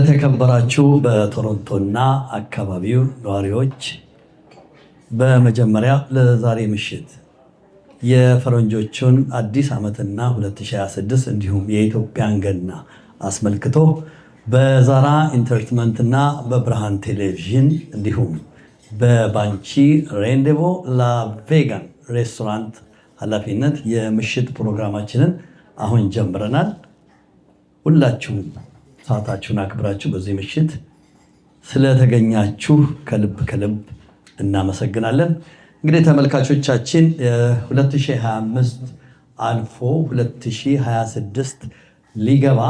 ተከበራችሁ በቶሮንቶና አካባቢው ነዋሪዎች በመጀመሪያ ለዛሬ ምሽት የፈረንጆቹን አዲስ ዓመትና 2026 እንዲሁም የኢትዮጵያን ገና አስመልክቶ በዛራ ኢንተርቴይንመንትና በብርሃን ቴሌቪዥን እንዲሁም በባንቺ ሬንዴቮ ላቬጋን ሬስቶራንት ኃላፊነት የምሽት ፕሮግራማችንን አሁን ጀምረናል። ሁላችሁም ሰዓታችሁን አክብራችሁ በዚህ ምሽት ስለተገኛችሁ ከልብ እናመሰግናለን። እንግዲህ ተመልካቾቻችን 2025 አልፎ 2026 ሊገባ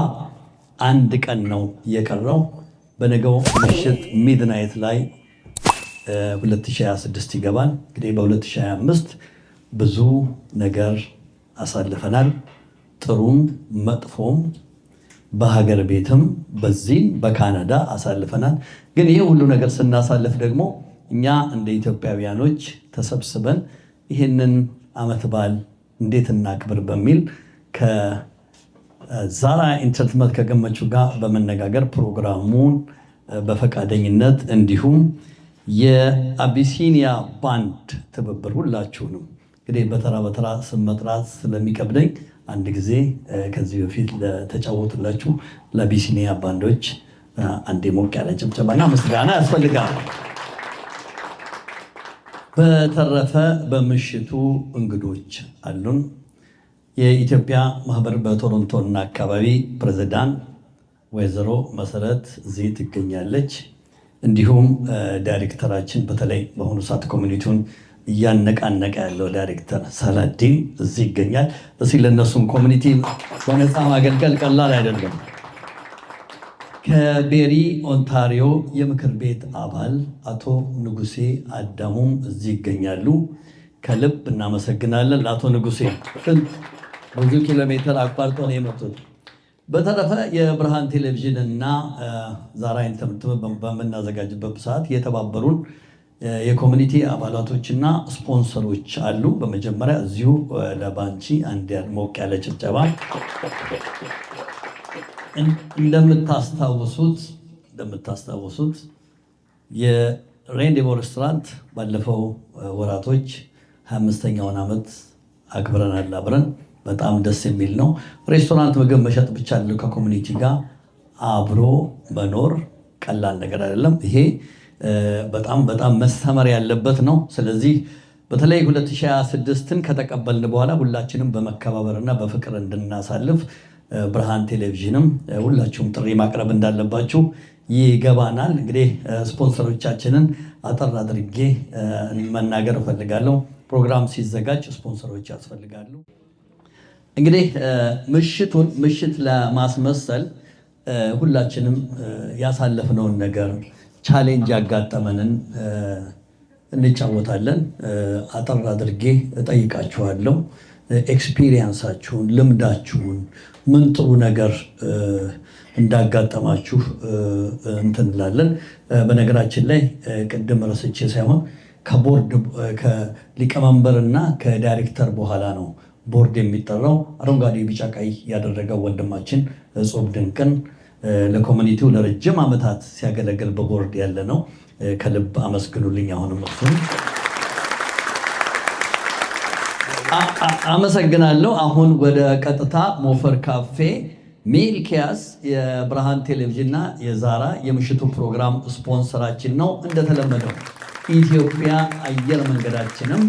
አንድ ቀን ነው የቀረው። በነገው ምሽት ሚድናይት ላይ 2026 ይገባል። እንግዲህ በ2025 ብዙ ነገር አሳልፈናል፣ ጥሩም መጥፎም በሀገር ቤትም በዚህም በካናዳ አሳልፈናል። ግን ይህ ሁሉ ነገር ስናሳልፍ ደግሞ እኛ እንደ ኢትዮጵያውያኖች ተሰብስበን ይህንን ዓመት በዓል እንዴት እናክብር በሚል ከዛራ ኢንተርቴይንመንት ከገመቹ ጋር በመነጋገር ፕሮግራሙን በፈቃደኝነት እንዲሁም የአቢሲኒያ ባንድ ትብብር ሁላችሁንም እንግዲህ በተራ ስም መጥራት ስለሚከብደኝ አንድ ጊዜ ከዚህ በፊት ለተጫወቱላችሁ ለአቢሲኒያ ባንዶች አንዴ ሞቅ ያለ ጭብጨባና ምስጋና ያስፈልጋል። በተረፈ በምሽቱ እንግዶች አሉን። የኢትዮጵያ ማህበር በቶሮንቶና አካባቢ ፕሬዝዳንት ወይዘሮ መሰረት እዚህ ትገኛለች። እንዲሁም ዳይሬክተራችን በተለይ በአሁኑ ሰዓት ኮሚኒቲውን እያነቃነቀ ያለው ዳይሬክተር ሰላዲን እዚህ ይገኛል። እስኪ ለእነሱም ኮሚኒቲ በነፃ ማገልገል ቀላል አይደለም። ከቤሪ ኦንታሪዮ የምክር ቤት አባል አቶ ንጉሴ አዳሙም እዚህ ይገኛሉ። ከልብ እናመሰግናለን ለአቶ ንጉሴ፣ ብዙ ኪሎ ሜትር አቋርጦ ነው የመጡት። በተረፈ የብርሃን ቴሌቪዥን እና ዛራ ኢንተርቴይንመንት በምናዘጋጅበት ሰዓት የተባበሩን የኮሚኒቲ አባላቶችና ስፖንሰሮች አሉ። በመጀመሪያ እዚሁ ለባንቺ አንድ ሞቅ ያለ ጭብጨባ። እንደምታስታውሱት የሬንዴቮ ሬስቶራንት ባለፈው ወራቶች 25ኛውን ዓመት አክብረናል አብረን። በጣም ደስ የሚል ነው። ሬስቶራንት ምግብ መሸጥ ብቻ አይደለም፣ ከኮሚኒቲ ጋር አብሮ መኖር ቀላል ነገር አይደለም። ይሄ በጣም መስተመር ያለበት ነው። ስለዚህ በተለይ 2026ን ከተቀበልን በኋላ ሁላችንም በመከባበርና በፍቅር እንድናሳልፍ ብርሃን ቴሌቪዥንም ሁላችሁም ጥሪ ማቅረብ እንዳለባችሁ ይገባናል። እንግዲህ ስፖንሰሮቻችንን አጠር አድርጌ መናገር እፈልጋለሁ። ፕሮግራም ሲዘጋጅ ስፖንሰሮች ያስፈልጋሉ። እንግዲህ ምሽት ለማስመሰል ሁላችንም ያሳለፍነውን ነገር ቻሌንጅ ያጋጠመንን እንጫወታለን። አጠር አድርጌ እጠይቃችኋለሁ። ኤክስፒሪየንሳችሁን፣ ልምዳችሁን፣ ምን ጥሩ ነገር እንዳጋጠማችሁ እንትንላለን። በነገራችን ላይ ቅድም ረስቼ ሳይሆን ከሊቀመንበርና ከዳይሬክተር በኋላ ነው ቦርድ የሚጠራው። አረንጓዴ ቢጫ ቀይ ያደረገው ወንድማችን እጹብ ድንቅን ለኮሚኒቲው ለረጅም ዓመታት ሲያገለግል በቦርድ ያለ ነው። ከልብ አመስግኑልኝ። አሁንም እሱን አመሰግናለሁ። አሁን ወደ ቀጥታ ሞፈር ካፌ ሚልኪያስ የብርሃን ቴሌቪዥንና የዛራ የምሽቱ ፕሮግራም ስፖንሰራችን ነው። እንደተለመደው ኢትዮጵያ አየር መንገዳችንም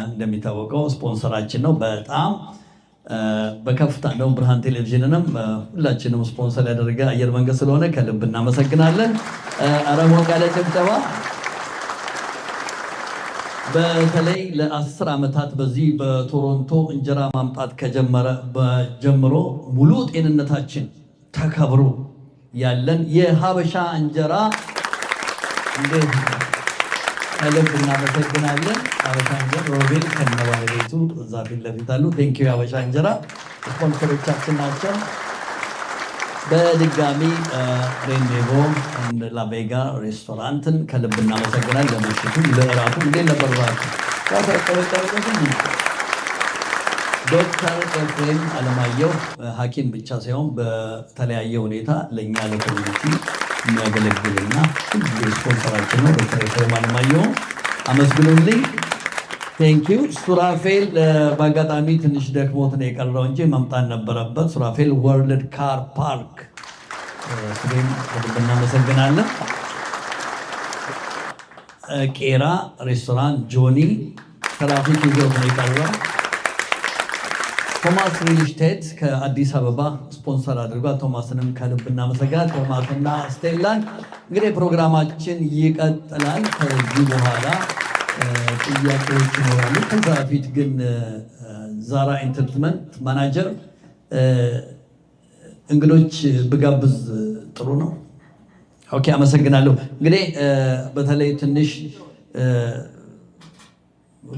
እንደሚታወቀው ስፖንሰራችን ነው። በጣም በከፍታ ነው። ብርሃን ቴሌቪዥንንም ሁላችንም ስፖንሰር ያደረገ አየር መንገድ ስለሆነ ከልብ እናመሰግናለን። ኧረ ሞቅ ያለ ጭብጨባ። በተለይ ለ10 ዓመታት በዚህ በቶሮንቶ እንጀራ ማምጣት ከጀመረ ጀምሮ ሙሉ ጤንነታችን ተከብሮ ያለን የሀበሻ እንጀራ ከልብ እናመሰግናለን። ሀበሻ እንጀራ ሮቤል ከነባለቤቱ እዛ ፊት ለፊት አሉ። ቴንኪው ሀበሻ እንጀራ ስፖንሰሮቻችን ናቸው። በድጋሚ ሬንዴቮ ላቬጋ ሬስቶራንትን ከልብ እናመሰግናለን። ለምሽቱ ለእራቱ እንዴት ነበር? ዶክተር ኤፍሬም አለማየሁ ሐኪም ብቻ ሳይሆን በተለያየ ሁኔታ ለእኛ ለኮሚኒቲ የሚያገለግልና ስፖንሰራችን ነው። ዶክተር ኤፍሬም አለማየሁ አመስግኑልኝ። ቴንኪዩ። ሱራፌል በአጋጣሚ ትንሽ ደክሞት ነው የቀረው እንጂ መምጣት ነበረበት። ሱራፌል ወርልድ ካር ፓርክ ስም ከልብ እናመሰግናለን። ቄራ ሬስቶራንት ጆኒ ትራፊክ ይዞት ነው የቀረው። ቶማስ ሪል ስቴት ከአዲስ አበባ ስፖንሰር አድርጓል። ቶማስንም ከልብ እናመሰግናለን። ቶማስና ስቴላን እንግዲህ ፕሮግራማችን ይቀጥላል። ከዚህ በኋላ ጥያቄዎች ይኖራሉ። ከዛ በፊት ግን ዛራ ኢንተርቴንመንት ማናጀር እንግዶች ብጋብዝ ጥሩ ነው። ኦኬ፣ አመሰግናለሁ። እንግዲህ በተለይ ትንሽ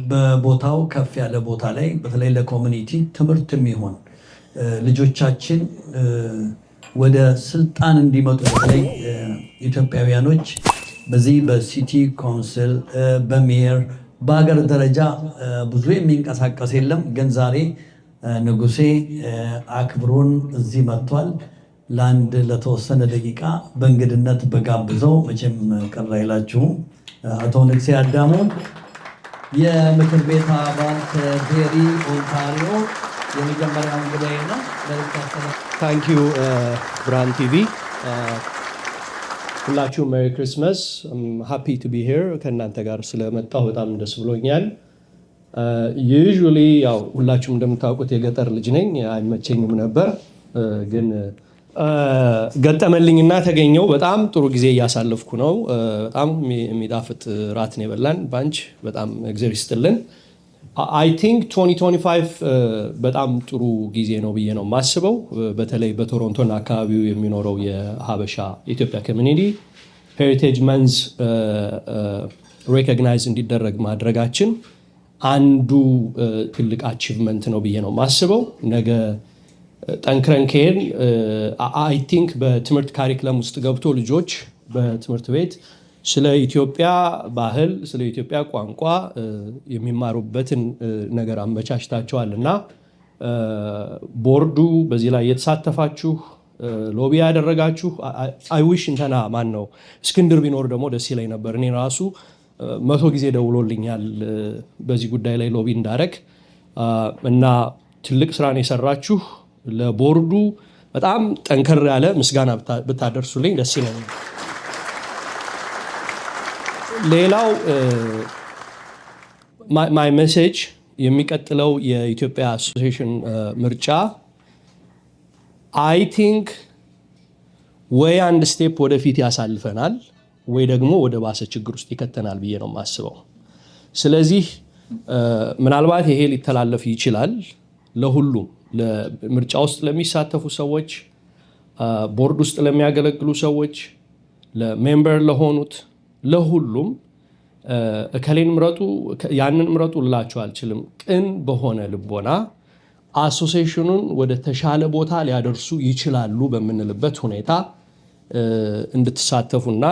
በቦታው ከፍ ያለ ቦታ ላይ በተለይ ለኮሚኒቲ ትምህርት የሚሆን ልጆቻችን ወደ ስልጣን እንዲመጡ በተለይ ኢትዮጵያውያኖች በዚህ በሲቲ ካውንስል በሜየር በሀገር ደረጃ ብዙ የሚንቀሳቀስ የለም። ግን ዛሬ ንጉሴ አክብሮን እዚህ መጥቷል። ለአንድ ለተወሰነ ደቂቃ በእንግድነት በጋብዘው መቼም ቅር አይላችሁም። አቶ ንጉሴ አዳሙ የምክር ቤት አባል ከቤሪ ኦንታሪዮ የመጀመሪያ እንግዳዬ ነው። ታንክ ዩ ብርሃን ቲቪ። ሁላችሁም ሜሪ ክሪስማስ። ሃፒ ቱ ቢ ሄር። ከእናንተ ጋር ስለመጣሁ በጣም ደስ ብሎኛል። ዩዥዋሊ ያው ሁላችሁም እንደምታውቁት የገጠር ልጅ ነኝ። አይመቸኝም ነበር ግን ገጠመልኝና ተገኘው። በጣም ጥሩ ጊዜ እያሳለፍኩ ነው። በጣም የሚጣፍጥ ራት ነው የበላን ባንች። በጣም እግዚአብሔር ይስጥልን። አይ ቲንክ 2025 በጣም ጥሩ ጊዜ ነው ብዬ ነው የማስበው። በተለይ በቶሮንቶና አካባቢው የሚኖረው የሀበሻ የኢትዮጵያ ኮሚኒቲ ሄሪቴጅ መንዝ ሬኮግናይዝ እንዲደረግ ማድረጋችን አንዱ ትልቅ አቺቭመንት ነው ብዬ ነው የማስበው። ነገ ጠንክረን ከሄድን አይ ቲንክ በትምህርት ካሪክለም ውስጥ ገብቶ ልጆች በትምህርት ቤት ስለ ኢትዮጵያ ባህል፣ ስለ ኢትዮጵያ ቋንቋ የሚማሩበትን ነገር አመቻችታቸዋል እና ቦርዱ በዚህ ላይ የተሳተፋችሁ ሎቢ ያደረጋችሁ አይዊሽ እንተና ማን ነው እስክንድር ቢኖር ደግሞ ደስ ይለኝ ነበር። እኔ ራሱ 100 ጊዜ ደውሎልኛል በዚህ ጉዳይ ላይ ሎቢ እንዳረግ እና ትልቅ ስራን የሰራችሁ ለቦርዱ በጣም ጠንከር ያለ ምስጋና ብታደርሱልኝ ደስ ይለኛል። ሌላው ማይ ሜሴጅ የሚቀጥለው የኢትዮጵያ አሶሲዬሽን ምርጫ አይ ቲንክ ወይ አንድ ስቴፕ ወደፊት ያሳልፈናል ወይ ደግሞ ወደ ባሰ ችግር ውስጥ ይከተናል ብዬ ነው የማስበው። ስለዚህ ምናልባት ይሄ ሊተላለፍ ይችላል ለሁሉም ምርጫ ውስጥ ለሚሳተፉ ሰዎች፣ ቦርድ ውስጥ ለሚያገለግሉ ሰዎች፣ ለሜምበር ለሆኑት ለሁሉም እከሌን ምረጡ ያንን ምረጡ ልላችሁ አልችልም። ቅን በሆነ ልቦና አሶሲዬሽኑን ወደ ተሻለ ቦታ ሊያደርሱ ይችላሉ በምንልበት ሁኔታ እንድትሳተፉና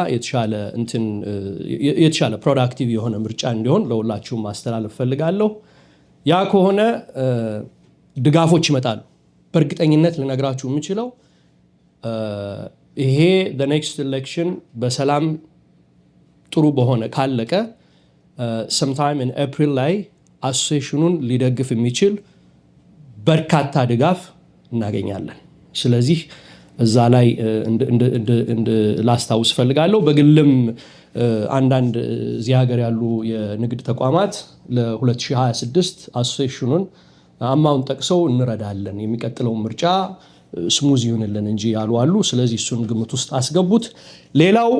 የተሻለ ፕሮዳክቲቭ የሆነ ምርጫ እንዲሆን ለሁላችሁም ማስተላለፍ ፈልጋለሁ። ያ ከሆነ ድጋፎች ይመጣሉ። በእርግጠኝነት ልነግራችሁ የምችለው ይሄ ኔክስት ኤሌክሽን በሰላም ጥሩ በሆነ ካለቀ ሰምታይም ኢን ኤፕሪል ላይ አሶሲዬሽኑን ሊደግፍ የሚችል በርካታ ድጋፍ እናገኛለን። ስለዚህ እዛ ላይ ላስታውስ ፈልጋለሁ። በግልም አንዳንድ እዚህ ሀገር ያሉ የንግድ ተቋማት ለ2026 አሶሲዬሽኑን አማውንት ጠቅሰው እንረዳለን፣ የሚቀጥለው ምርጫ ስሙዝ ይሁንልን እንጂ ያሉ አሉ። ስለዚህ እሱን ግምት ውስጥ አስገቡት። ሌላው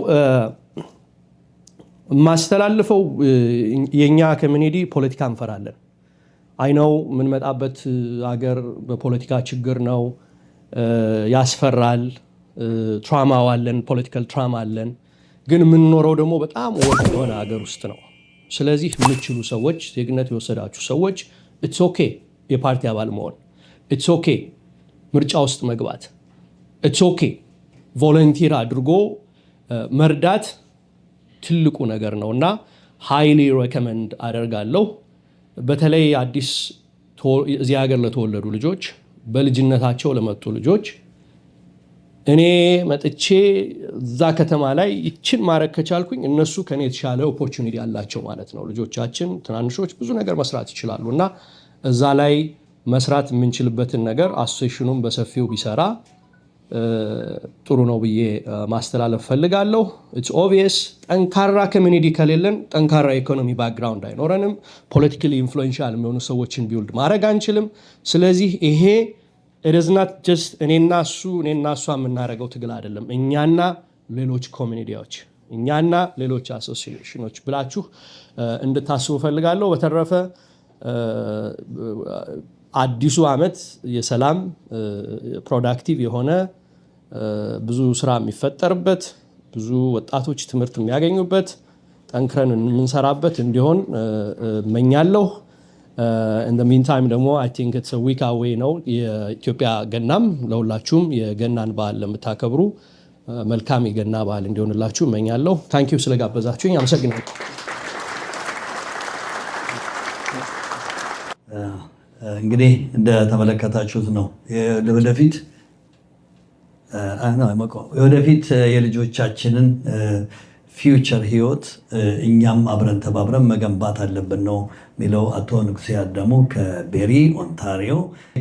ማስተላልፈው የኛ ኮሚኒቲ ፖለቲካ እንፈራለን። አይነው የምንመጣበት ሀገር በፖለቲካ ችግር ነው፣ ያስፈራል። ትራማው አለን፣ ፖለቲካል ትራማ አለን። ግን የምንኖረው ደግሞ በጣም ወርድ የሆነ ሀገር ውስጥ ነው። ስለዚህ የምትችሉ ሰዎች፣ ዜግነት የወሰዳችሁ ሰዎች ኢትስ ኦኬ የፓርቲ አባል መሆን፣ ኢትስ ኦኬ ምርጫ ውስጥ መግባት፣ ኢትስ ኦኬ ቮለንቲር አድርጎ መርዳት ትልቁ ነገር ነው እና ሃይሊ ሬኮመንድ አደርጋለሁ። በተለይ አዲስ እዚህ ሀገር ለተወለዱ ልጆች በልጅነታቸው ለመጡ ልጆች እኔ መጥቼ እዛ ከተማ ላይ ይችን ማድረግ ከቻልኩኝ እነሱ ከኔ የተሻለ ኦፖርቹኒቲ ያላቸው ማለት ነው። ልጆቻችን ትናንሾች ብዙ ነገር መስራት ይችላሉ እና እዛ ላይ መስራት የምንችልበትን ነገር አሶሴሽኑን በሰፊው ቢሰራ ጥሩ ነው ብዬ ማስተላለፍ ፈልጋለሁ። ኢትስ ኦብቪየስ ጠንካራ ኮሚኒቲ ከሌለን ጠንካራ ኢኮኖሚ ባክግራውንድ አይኖረንም። ፖለቲካሊ ኢንፍሉዌንሻል የሚሆኑ ሰዎችን ቢውልድ ማድረግ አንችልም። ስለዚህ ይሄ it is not just እኔና እሱ የምናደርገው ትግል አይደለም። እኛና ሌሎች ኮሚኒቲዎች፣ እኛና ሌሎች አሶሲዬሽኖች ብላችሁ እንድታስቡ ፈልጋለሁ። በተረፈ አዲሱ ዓመት የሰላም ፕሮዳክቲቭ የሆነ ብዙ ስራ የሚፈጠርበት ብዙ ወጣቶች ትምህርት የሚያገኙበት ጠንክረን የምንሰራበት እንዲሆን እመኛለሁ። in the meantime ደግሞ I think it's a week away ነው የኢትዮጵያ ገናም። ለሁላችሁም የገናን በዓል ለምታከብሩ መልካም የገና በዓል እንዲሆንላችሁ እመኛለሁ። ታንክ ዩ ስለጋበዛችሁኝ አመሰግናለሁ። እንግዲህ እንደተመለከታችሁት ነው ወደፊት የልጆቻችንን ፊውቸር ህይወት እኛም አብረን ተባብረን መገንባት አለብን ነው ሚለው አቶ ንጉሴ አዳሙ ከቤሪ ኦንታሪዮ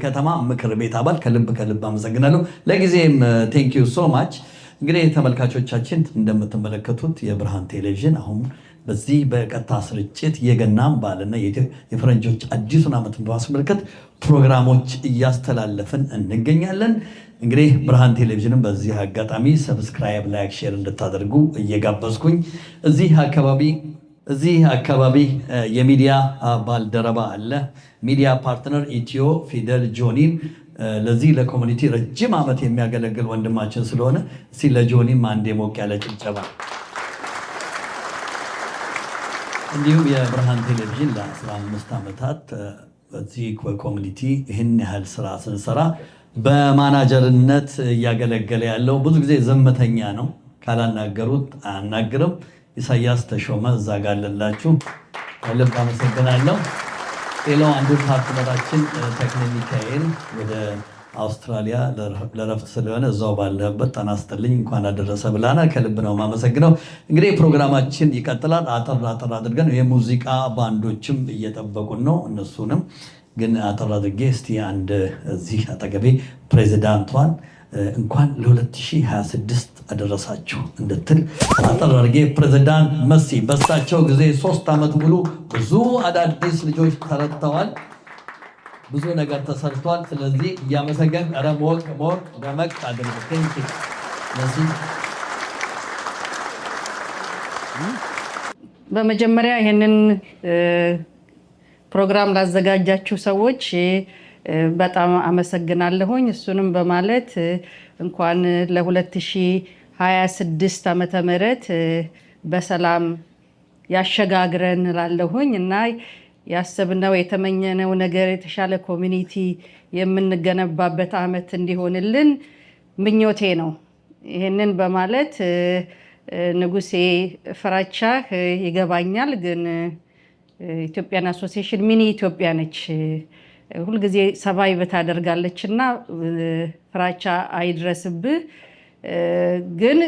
ከተማ ምክር ቤት አባል። ከልብ አመሰግናለሁ። ለጊዜም ቴንክ ዩ ሶ ማች። እንግዲህ ተመልካቾቻችን እንደምትመለከቱት የብርሃን ቴሌቪዥን አሁን በዚህ በቀጥታ ስርጭት የገናን በዓልና የፈረንጆች አዲሱን ዓመት በማስመልከት ፕሮግራሞች እያስተላለፍን እንገኛለን። እንግዲህ ብርሃን ቴሌቪዥንን በዚህ አጋጣሚ ሰብስክራይብ፣ ላይክ፣ ሼር እንድታደርጉ እየጋበዝኩኝ እዚህ አካባቢ የሚዲያ ባልደረባ አለ፣ ሚዲያ ፓርትነር ኢትዮ ፊደል ጆኒን ለዚህ ለኮሚኒቲ ረጅም ዓመት የሚያገለግል ወንድማችን ስለሆነ እስቲ ለጆኒም አንዴ ሞቅ ያለ ጭብጨባ። እንዲሁም የብርሃን ቴሌቪዥን ለ15 ዓመታት በዚህ ኮሚኒቲ ይህን ያህል ስራ ስንሰራ በማናጀርነት እያገለገለ ያለው ብዙ ጊዜ ዘመተኛ ነው፣ ካላናገሩት አያናግርም። ኢሳያስ ተሾመ እዛ ጋር አለላችሁ፣ ከልብ አመሰግናለሁ። ሌላው አንዱ ፓርትነራችን ተክለ ሚካኤል ወደ አውስትራሊያ ለረፍት ስለሆነ እዛው ባለበት ጤና ይስጥልኝ እንኳን አደረሰ ብላና ከልብ ነው የማመሰግነው። እንግዲህ ፕሮግራማችን ይቀጥላል። አጠር አድርገን የሙዚቃ ባንዶችም እየጠበቁን ነው። እነሱንም ግን አጠር አድርጌ እስቲ አንድ እዚህ አጠገቤ ፕሬዚዳንቷን እንኳን ለ2026 አደረሳችሁ እንድትል አጠር አድርጌ ፕሬዚዳንት መሲ በሳቸው ጊዜ 3 ዓመት ሙሉ ብዙ አዳዲስ ልጆች ተረድተዋል፣ ብዙ ነገር ተሰርቷል። ስለዚህ እያመሰገን ሞቅ ደመቅ አድርገን መሲ። በመጀመሪያ ይህንን ፕሮግራም ላዘጋጃችሁ ሰዎች በጣም አመሰግናለሁኝ። እሱንም በማለት እንኳን ለ2026 ዓመተ ምህረት በሰላም ያሸጋግረን እላለሁኝ እና ያሰብነው የተመኘነው ነገር የተሻለ ኮሚኒቲ የምንገነባበት ዓመት እንዲሆንልን ምኞቴ ነው። ይህንን በማለት ንጉሴ ፍራቻ ይገባኛል፣ ግን ኢትዮጵያን አሶሲዬሽን ሚኒ ኢትዮጵያ ነች፣ ሁልጊዜ ሰባይቭ ታደርጋለች እና ፍራቻ አይድረስብህ። ግን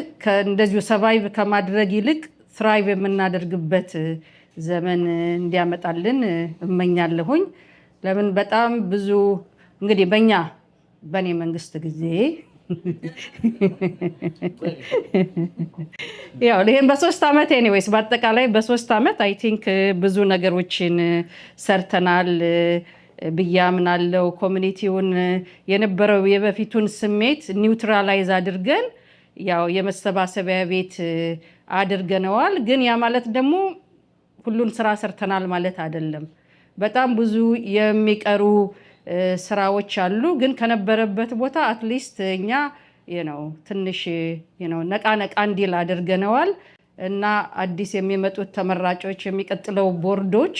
እንደዚሁ ሰባይቭ ከማድረግ ይልቅ ትራይቭ የምናደርግበት ዘመን እንዲያመጣልን እመኛለሁኝ። ለምን በጣም ብዙ እንግዲህ በእኔ መንግስት ጊዜ ያው ይሄን በ3 ዓመት ኤኒዌይስ በአጠቃላይ በ3 ዓመት አይ ቲንክ ብዙ ነገሮችን ሰርተናል ብዬ አምናለሁ። ኮሚኒቲውን የነበረው የበፊቱን ስሜት ኒውትራላይዝ አድርገን ያው የመሰባሰቢያ ቤት አድርገነዋል። ግን ያ ማለት ደግሞ ሁሉን ስራ ሰርተናል ማለት አይደለም። በጣም ብዙ የሚቀሩ ስራዎች አሉ። ግን ከነበረበት ቦታ አትሊስት እኛ ትንሽ ነቃ እንዲል አድርገነዋል እና አዲስ የሚመጡት ተመራጮች የሚቀጥለው ቦርዶች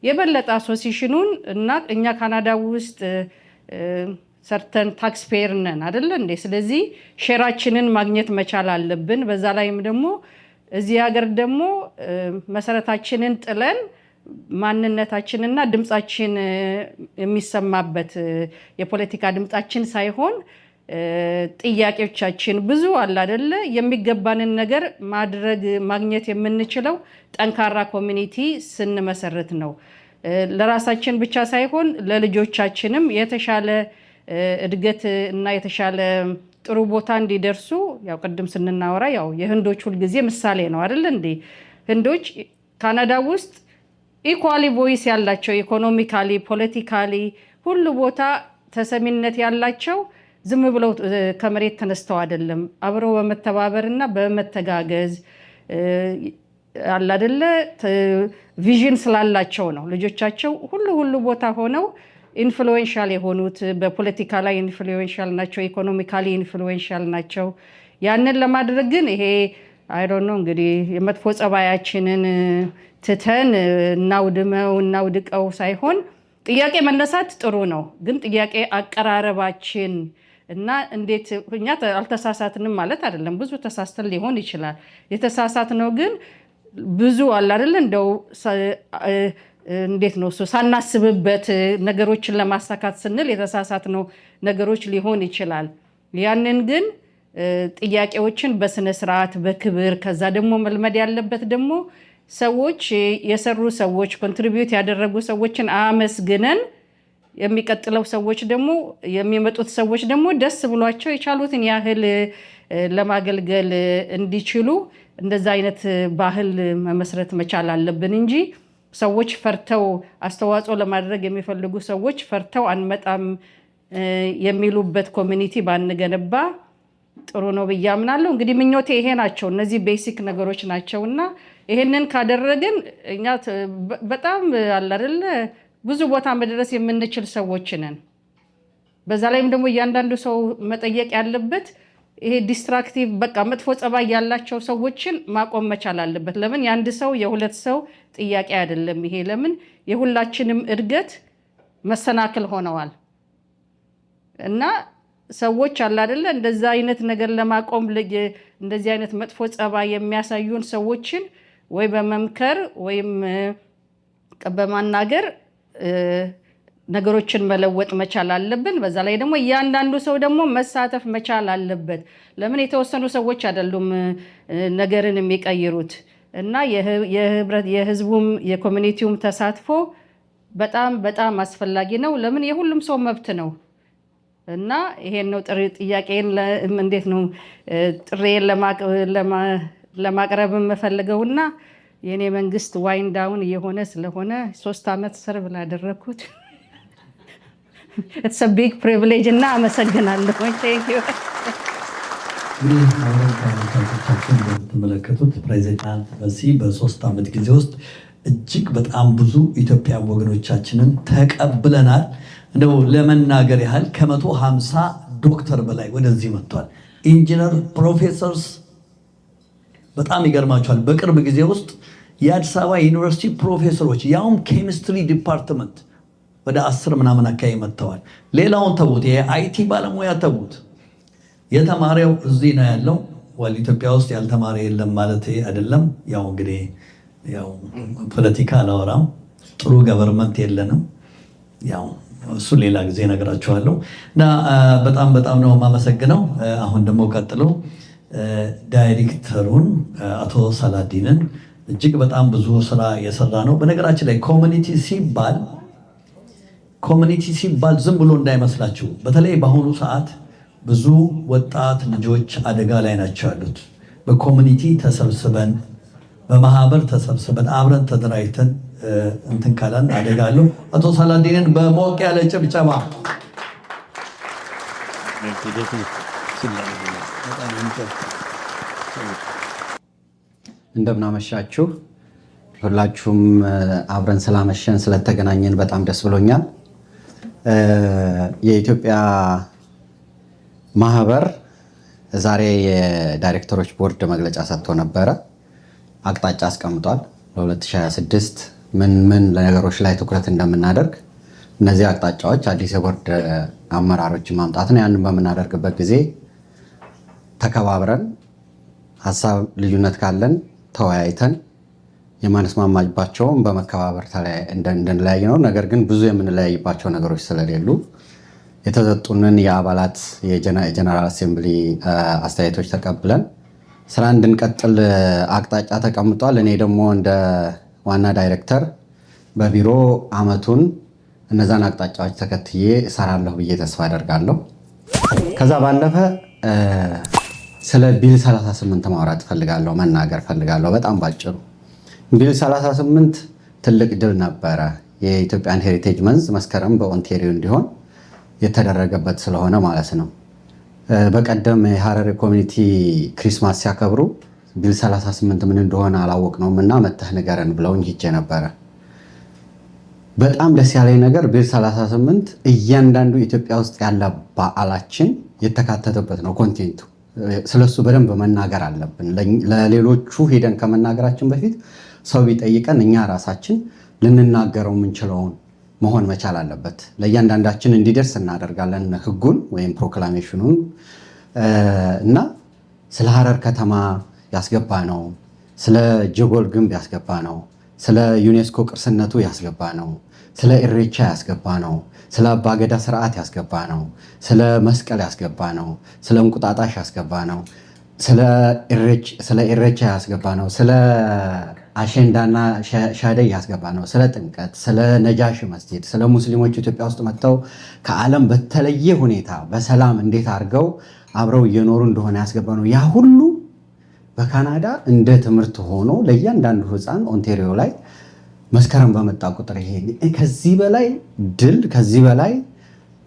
የበለጠ አሶሲዬሽኑን እና እኛ ካናዳ ውስጥ ሰርተን ታክስ ፔየር ነን አይደል እንዴ? ስለዚህ ሼራችንን ማግኘት መቻል አለብን። በዛ ላይም ደግሞ እዚህ ሀገር ደግሞ መሰረታችንን ጥለን ማንነታችንና ድምጻችን የሚሰማበት የፖለቲካ ድምጻችን ሳይሆን ጥያቄዎቻችን ብዙ አለ አይደለ የሚገባንን ነገር ማግኘት የምንችለው ጠንካራ ኮሚኒቲ ስንመሰርት ነው። ለራሳችን ብቻ ሳይሆን ለልጆቻችንም የተሻለ እድገት እና የተሻለ ጥሩ ቦታ እንዲደርሱ ያው ቅድም ስንናወራ ያው የህንዶች ሁሉ ጊዜ ምሳሌ ነው አይደል እንዴ? ህንዶች ካናዳ ውስጥ ኢኳሊ ቮይስ ያላቸው ኢኮኖሚካሊ፣ ፖለቲካሊ ሁሉ ቦታ ተሰሚነት ያላቸው ዝም ብለው ከመሬት ተነስተው አይደለም። አብረው በመተባበርና በመተጋገዝ አለ አይደለ ቪዥን ስላላቸው ነው ልጆቻቸው ሁሉ ቦታ ሆነው ኢንፍሉዌንሻል የሆኑት። በፖለቲካ ላይ ኢንፍሉዌንሻል ናቸው፣ ኢኮኖሚካሊ ኢንፍሉዌንሻል ናቸው። ያንን ለማድረግ ግን ይሄ አይ ዶንት ኖ እንግዲህ የመጥፎ ጸባያችንን ትተን እናውድቀው ሳይሆን ጥያቄ መነሳት ጥሩ ነው። ግን ጥያቄ አቀራረባችን እና እንዴት እኛ አልተሳሳትንም ማለት አይደለም። ብዙ ተሳስተን ሊሆን ይችላል። የተሳሳትነው ግን ብዙ አለ አይደል እንደው እንዴት ነው እሱ ሳናስብበት ነገሮችን ለማሳካት ስንል የተሳሳትነው ነገሮች ሊሆን ይችላል። ያንን ግን ጥያቄዎችን በስነ ስርዓት በክብር ከዛ ደግሞ መልመድ ያለበት ደግሞ ሰዎች የሰሩ ሰዎች ኮንትሪቢዩት ያደረጉ ሰዎችን አመስግነን የሚቀጥለው ሰዎች ደግሞ የሚመጡት ሰዎች ደግሞ ደስ ብሏቸው የቻሉትን ያህል ለማገልገል እንዲችሉ እንደዛ አይነት ባህል መመስረት መቻል አለብን እንጂ ሰዎች ፈርተው አስተዋጽኦ ለማድረግ የሚፈልጉ ሰዎች ፈርተው አንመጣም የሚሉበት ኮሚኒቲ ባንገነባ ጥሩ ነው ብዬ አምናለሁ። እንግዲህ ምኞቴ ይሄ ናቸው። እነዚህ ቤሲክ ነገሮች ናቸውና ይሄንን ካደረግን እኛ በጣም አለ አይደል ብዙ ቦታ መድረስ የምንችል ሰዎች ነን። በዛ ላይም ደግሞ እያንዳንዱ ሰው መጠየቅ ያለበት ይሄ ዲስትራክቲቭ በቃ መጥፎ ጸባይ ያላቸው ሰዎችን ማቆም መቻል አለበት። ለምን የአንድ ሰው የሁለት ሰው ጥያቄ አይደለም ይሄ። ለምን የሁላችንም እድገት መሰናክል ሆነዋል እና ሰዎች አለ አይደለ እንደዛ አይነት ነገር ለማቆም እንደዚህ አይነት መጥፎ ጸባይ የሚያሳዩን ሰዎችን ወይ በመምከር ወይም በማናገር ነገሮችን መለወጥ መቻል አለብን። በዛ ላይ ደግሞ እያንዳንዱ ሰው ደግሞ መሳተፍ መቻል አለበት። ለምን የተወሰኑ ሰዎች አይደሉም ነገርን የሚቀይሩት እና የህዝቡም የኮሚኒቲውም ተሳትፎ በጣም አስፈላጊ ነው። ለምን የሁሉም ሰው መብት ነው እና ይሄን ነው ጥያቄን እንዴት ነው ጥሬን ለማቅረብ የምፈልገውና የኔ መንግስት ዋይን ዳውን እየሆነ ስለሆነ 3 ዓመት ሰርቭ ላደረኩት it's a big privilege እና አመሰግናለሁ። thank you። እንግዲህ አሁን እንደምትመለከቱት ፕሬዚዳንት በዚህ በ3 ዓመት ጊዜ ውስጥ እጅግ በጣም ብዙ ኢትዮጵያ ወገኖቻችንን ተቀብለናል። እንደው ለመናገር ያህል ከ150 ዶክተር በላይ ወደዚህ መጥቷል። ኢንጂነር ፕሮፌሰርስ በጣም ይገርማቸዋል። በቅርብ ጊዜ ውስጥ የአዲስ አበባ ዩኒቨርሲቲ ፕሮፌሰሮች ያውም ኬሚስትሪ ዲፓርትመንት ወደ 10 ምናምን አካባቢ መጥተዋል። ሌላውን ተዉት፣ የአይቲ ባለሙያ ተዉት። የተማሪው እዚህ ነው ያለው። ወል ኢትዮጵያ ውስጥ ያልተማረ የለም ማለት አይደለም። ያው እንግዲህ ያው ፖለቲካ አላወራም፣ ጥሩ ገቨርንመንት የለንም። ያው እሱ ሌላ ጊዜ እነግራችኋለሁ። እና በጣም ነው የማመሰግነው። አሁን ደግሞ ቀጥሎ ዳይሬክተሩን አቶ ሰላዲንን እጅግ በጣም ብዙ ስራ የሰራ ነው። በነገራችን ላይ ኮሚኒቲ ሲባል ዝም ብሎ እንዳይመስላችሁ። በተለይ በአሁኑ ሰዓት ብዙ ወጣት ልጆች አደጋ ላይ ናቸው ያሉት። በኮሚኒቲ ተሰብስበን በማህበር ተሰብስበን አብረን ተደራጅተን እንትን ካለን አደጋ አለው። አቶ ሰላዲንን በሞቅ ያለ ጭብጨባ እንደምናመሻችሁ ሁላችሁም። አብረን ስላመሸን ስለተገናኘን በጣም ደስ ብሎኛል። የኢትዮጵያ ማህበር ዛሬ የዳይሬክተሮች ቦርድ መግለጫ ሰጥቶ ነበረ። አቅጣጫ አስቀምጧል ለ2026 ምን ነገሮች ላይ ትኩረት እንደምናደርግ። እነዚህ አቅጣጫዎች አዲስ የቦርድ አመራሮችን ማምጣት ነው። ያንን በምናደርግበት ጊዜ ተከባብረን ሀሳብ ልዩነት ካለን ተወያይተን የማንስማማባቸውም በመከባበር እንድንለያይ ነው። ነገር ግን ብዙ የምንለያይባቸው ነገሮች ስለሌሉ የተሰጡንን የአባላት የጀነራል አሴምብሊ አስተያየቶች ተቀብለን ስራ እንድንቀጥል አቅጣጫ ተቀምጧል። እኔ ደግሞ እንደ ዋና ዳይሬክተር በቢሮ አመቱን እነዛን አቅጣጫዎች ተከትዬ እሰራለሁ ብዬ ተስፋ አደርጋለሁ። ከዛ ባለፈ ስለ ቢል 38 ማውራት ፈልጋለሁ፣ መናገር ፈልጋለሁ። በጣም ባጭሩ ቢል 38 ትልቅ ድል ነበረ። የኢትዮጵያን ሄሪቴጅ መንዝ መስከረም በኦንታሪዮ እንዲሆን የተደረገበት ስለሆነ ማለት ነው። በቀደም የሀረሪ ኮሚኒቲ ክሪስማስ ሲያከብሩ ቢል 38 ምን እንደሆነ አላወቅነውም እና መተህ ንገረን ብለውኝ ሂጄ ነበረ። በጣም ደስ ያለኝ ነገር ቢል 38 እያንዳንዱ ኢትዮጵያ ውስጥ ያለ በዓላችን የተካተተበት ነው። ኮንቴንቱ ስለሱ በደንብ መናገር አለብን። ለሌሎቹ ሄደን ከመናገራችን በፊት ሰው ቢጠይቀን እኛ ራሳችን ልንናገረው የምንችለውን መሆን መቻል አለበት። ለእያንዳንዳችን እንዲደርስ እናደርጋለን ህጉን ወይም ፕሮክላሜሽኑን እና ስለ ሀረር ከተማ ያስገባ ነው፣ ስለ ጀጎል ግንብ ያስገባ ነው፣ ስለ ዩኔስኮ ቅርስነቱ ያስገባ ነው፣ ስለ ኢሬቻ ያስገባ ነው፣ ስለ አባገዳ ስርዓት ያስገባ ነው፣ ስለ መስቀል ያስገባ ነው፣ ስለ እንቁጣጣሽ ያስገባ ነው፣ ስለ ኢሬቻ ያስገባ ነው፣ ስለ አሸንዳና ሻደይ ያስገባ ነው፣ ስለ ጥምቀት፣ ስለ ነጃሽ መስጂድ፣ ስለ ሙስሊሞች ኢትዮጵያ ውስጥ መጥተው ከዓለም በተለየ ሁኔታ በሰላም እንዴት አድርገው አብረው እየኖሩ እንደሆነ ያስገባ ነው። ያ ሁሉ በካናዳ እንደ ትምህርት ሆኖ ለእያንዳንዱ ህፃን ኦንታሪዮ ላይ መስከረም በመጣ ቁጥር ይሄ ከዚህ በላይ ድል ከዚህ በላይ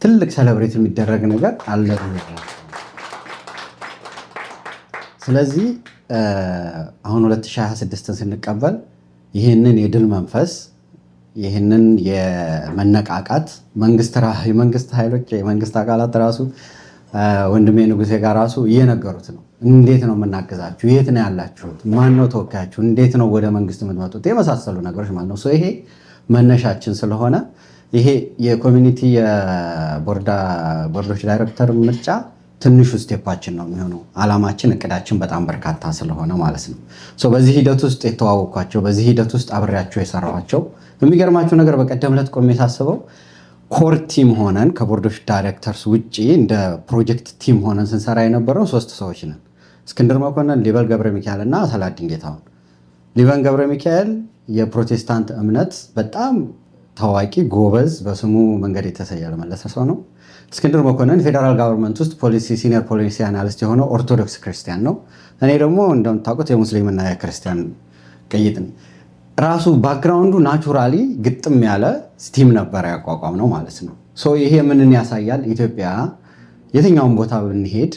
ትልቅ ሴሌብሬት የሚደረግ ነገር አለ። ስለዚህ አሁን 2026ን ስንቀበል ይህንን የድል መንፈስ ይህንን የመነቃቃት የመንግስት ኃይሎች የመንግስት አካላት ራሱ ወንድሜ ንጉሴ ጋር ራሱ እየነገሩት ነው። እንዴት ነው የምናግዛችሁ? የት ነው ያላችሁት? ማን ነው ተወካያችሁ? እንዴት ነው ወደ መንግስት የምትመጡት? የመሳሰሉ ነገሮች ማለት ነው። ይሄ መነሻችን ስለሆነ ይሄ የኮሚኒቲ የቦርዶች ዳይሬክተር ምርጫ ትንሹ ስቴፓችን ነው የሚሆነው። አላማችን እቅዳችን በጣም በርካታ ስለሆነ ማለት ነው። በዚህ ሂደት ውስጥ የተዋወቅኳቸው በዚህ ሂደት ውስጥ አብሬያቸው የሰራኋቸው የሚገርማቸው ነገር በቀደም ዕለት ቆሜ ሳስበው ኮር ቲም ሆነን ከቦርዶች ዳይሬክተርስ ውጭ እንደ ፕሮጀክት ቲም ሆነን ስንሰራ የነበረው 3 ሰዎች ነን። እስክንድር መኮንን፣ ሊበን ገብረ ሚካኤል እና ሰላዲን ጌታሁን። ሊበን ገብረ ሚካኤል የፕሮቴስታንት እምነት በጣም ታዋቂ ጎበዝ፣ በስሙ መንገድ የተሰየመለት ሰው ነው። እስክንድር መኮንን ፌዴራል ጋቨርንመንት ውስጥ ሲኒየር ፖሊሲ አናሊስት የሆነው ኦርቶዶክስ ክርስቲያን ነው። እኔ ደግሞ እንደምታውቁት የሙስሊምና የክርስቲያን ቅይጥ ነው። ራሱ ባክግራውንዱ ናቹራሊ ግጥም ያለ ስቲም ነበረ ያቋቋም ነው ማለት ነው። ይሄ ምንን ያሳያል? ኢትዮጵያ የትኛውን ቦታ ብንሄድ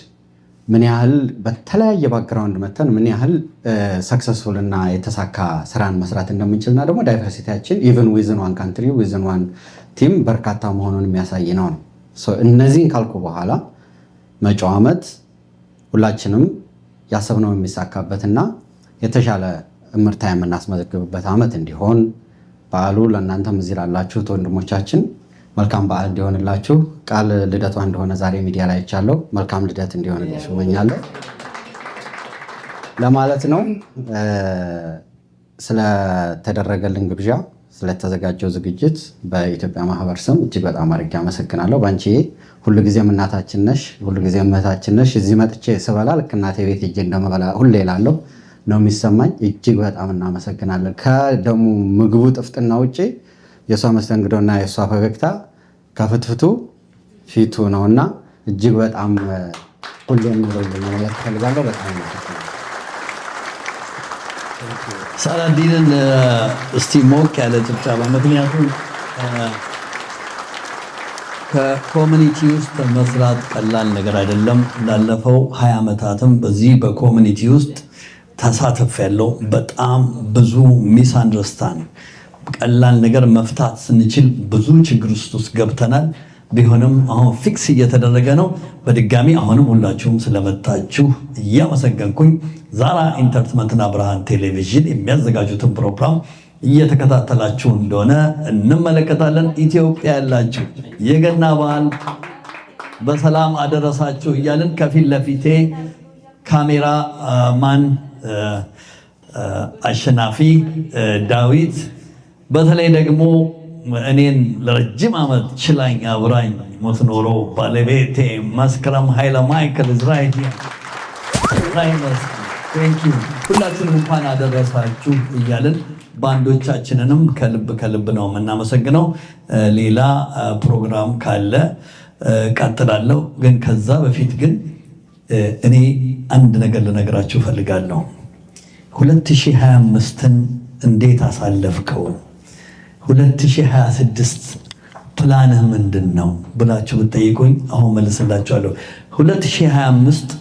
ምን ያህል በተለያየ ባክግራውንድ መተን ምን ያህል ሰክሰስፉል እና የተሳካ ስራን መስራት እንደምንችልና ደግሞ ዳይቨርሲቲያችን ኢቨን ዊዝን ዋን ካንትሪ ዊዝን ዋን ቲም በርካታ መሆኑን የሚያሳይ ነው። እነዚህን ካልኩ በኋላ መጪው ዓመት ሁላችንም ያሰብነው የሚሳካበትና የተሻለ እምርታ የምናስመዘግብበት ዓመት እንዲሆን በዓሉ ለእናንተም እዚህ ላላችሁት ወንድሞቻችን መልካም በዓል እንዲሆንላችሁ ቃል ልደቷ እንደሆነ ዛሬ ሚዲያ ላይ አይቻለሁ። መልካም ልደት እንዲሆንልሽ እመኛለሁ ለማለት ነው። ስለተደረገልን ግብዣ፣ ስለተዘጋጀው ዝግጅት በኢትዮጵያ ማህበር ስም እጅግ በጣም አድርጌ አመሰግናለሁ። ባንቺ ሁልጊዜም እናታችን ነሽ፣ ሁልጊዜም እህታችን ነሽ። እዚህ መጥቼ ስበላ ልክ እናቴ ቤት ሄጄ እንደምበላ ሁሌ እላለሁ ነው የሚሰማኝ። እጅግ በጣም እናመሰግናለን። ከደሙ ምግቡ ጥፍጥና ውጭ የእሷ መስተንግዶና የእሷ ፈገግታ ከፍትፍቱ ፊቱ ነውና እጅግ በጣም ሁሌም ማለት ፈልጋለሁ። በጣም ሳላዲንን እስቲ ሞቅ ያለ ጭብጨባ። ምክንያቱም ከኮሚኒቲ ውስጥ መስራት ቀላል ነገር አይደለም። ላለፈው 20 ዓመታትም በዚህ በኮሚኒቲ ውስጥ ተሳተፍ ያለው በጣም ብዙ ሚስ አንደርስታንድ ቀላል ነገር መፍታት ስንችል ብዙ ችግር ውስጥ ገብተናል። ቢሆንም አሁን ፊክስ እየተደረገ ነው። በድጋሚ አሁንም ሁላችሁም ስለመጣችሁ እያመሰገንኩኝ ዛራ ኢንተርቴንመንትና ብርሃን ቴሌቪዥን የሚያዘጋጁትን ፕሮግራም እየተከታተላችሁ እንደሆነ እንመለከታለን። ኢትዮጵያ ያላችሁ የገና በዓል በሰላም አደረሳችሁ እያልን ከፊት ለፊቴ ካሜራ ማን አሸናፊ ዳዊት፣ በተለይ ደግሞ እኔን ለረጅም ዓመት ችላኝ አብራኝ የምትኖረው ባለቤቴ መስከረም ኃይለ ማይክል ዝራይት ሁላችንም እንኳን አደረሳችሁ እያልን ባንዶቻችንንም ከልብ ነው የምናመሰግነው። ሌላ ፕሮግራም ካለ ቀጥላለሁ፣ ግን ከዛ በፊት ግን እኔ አንድ ነገር ልነግራችሁ ፈልጋለሁ። 2025ን እንዴት አሳለፍከው? 2026 ፕላንህ ምንድን ነው ብላችሁ ብትጠይቁኝ አሁን መልስላችኋለሁ። 2025